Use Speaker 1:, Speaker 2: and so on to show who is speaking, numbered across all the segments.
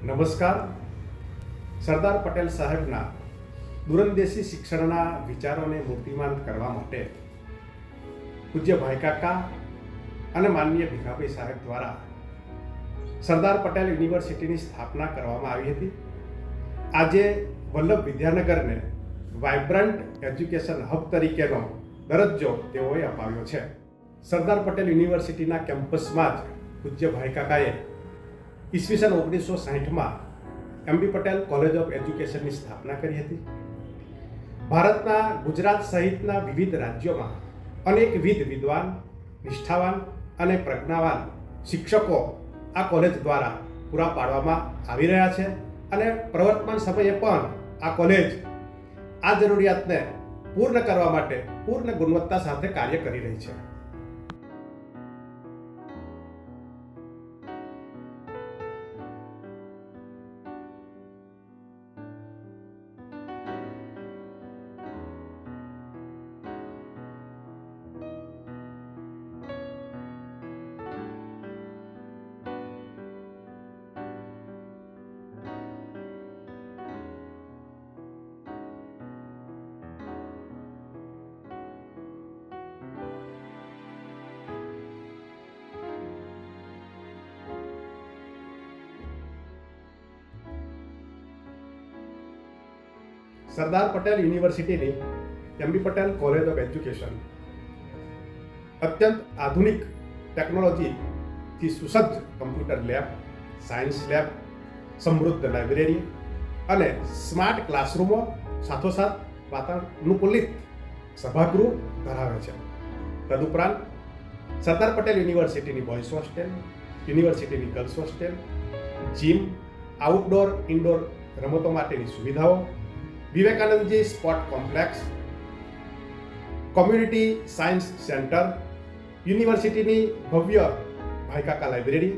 Speaker 1: નમસ્કાર. સરદાર પટેલ સાહેબના દૂરંદેશી શિક્ષણના વિચારોને મૂર્તિમાન કરવા માટે પૂજ્ય ભાઈકાકા અને માનનીય ભીખાભાઈ સાહેબ દ્વારા સરદાર પટેલ યુનિવર્સિટીની સ્થાપના કરવામાં આવી હતી. આજે વલ્લભ વિદ્યાનગરને વાઇબ્રન્ટ એજ્યુકેશન હબ તરીકેનો દરજ્જો તેઓએ અપાવ્યો છે. સરદાર પટેલ યુનિવર્સિટીના કેમ્પસમાં જ પૂજ્ય ભાઈકાકાએ ઈસવીસન 1960માં એમબી પટેલ કોલેજ ઓફ એજ્યુકેશનની સ્થાપના કરી હતી. ભારતના ગુજરાત સહિતના વિવિધ રાજ્યોમાં અનેકવિધ વિદ્વાન, નિષ્ઠાવાન અને પ્રજ્ઞાવાન શિક્ષકો આ કોલેજ દ્વારા પૂરા પાડવામાં આવી રહ્યા છે અને પ્રવર્તમાન સમયે પણ આ કોલેજ આ જરૂરિયાતને પૂર્ણ કરવા માટે પૂર્ણ ગુણવત્તા સાથે કાર્ય કરી રહી છે. સરદાર પટેલ યુનિવર્સિટીની M B Patel college of education અત્યંત આધુનિક ટેકનોલોજીથી સુસજ્જ કમ્પ્યુટર લેબ, સાયન્સ લેબ, સમૃદ્ધ લાઇબ્રેરી અને સ્માર્ટ ક્લાસરૂમો સાથોસાથ વાતાનુકૂલિત સભાગૃહ ધરાવે છે. તદુપરાંત સરદાર પટેલ યુનિવર્સિટીની બોયઝ હોસ્ટેલ, યુનિવર્સિટીની girls hostel, gym, outdoor indoor રમતો માટેની સુવિધાઓ, Vivekanandji sport complex, community science centre, યુનિવર્સિટીની ભવ્ય ભાઈકાકા લાઇબ્રેરી,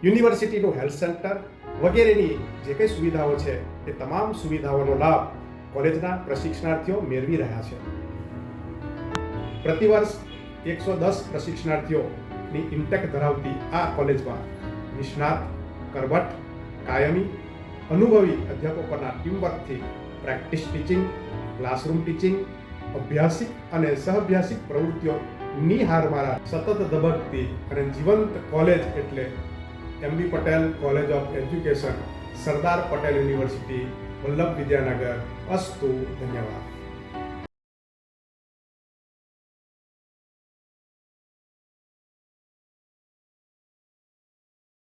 Speaker 1: યુનિવર્સિટીનું હેલ્થ સેન્ટર વગેરેની જે કંઈ સુવિધાઓ છે એ તમામ સુવિધાઓનો લાભ કોલેજના પ્રશિક્ષણાર્થીઓ મેળવી રહ્યા છે. પ્રતિવર્ષ 110 પ્રશિક્ષણાર્થીઓની ઇન્ટેક ધરાવતી આ કોલેજમાં નિષ્ણાત, કરવટ, કાયમી, અનુભવી અધ્યાપકોના ટીમવર્કથી પ્રેક્ટિસ ટીચિંગ, ક્લાસરૂમ ટીચિંગ, અભ્યાસિક અને સહઅભ્યાસિક પ્રવૃત્તિઓ નિહારમારા સતત ધબકતી અને જીવંત કોલેજ એટલે MB Patel college of education, Sardar Patel university, Vallabh Vidyanagar. અસ્તુ. ધન્યવાદ.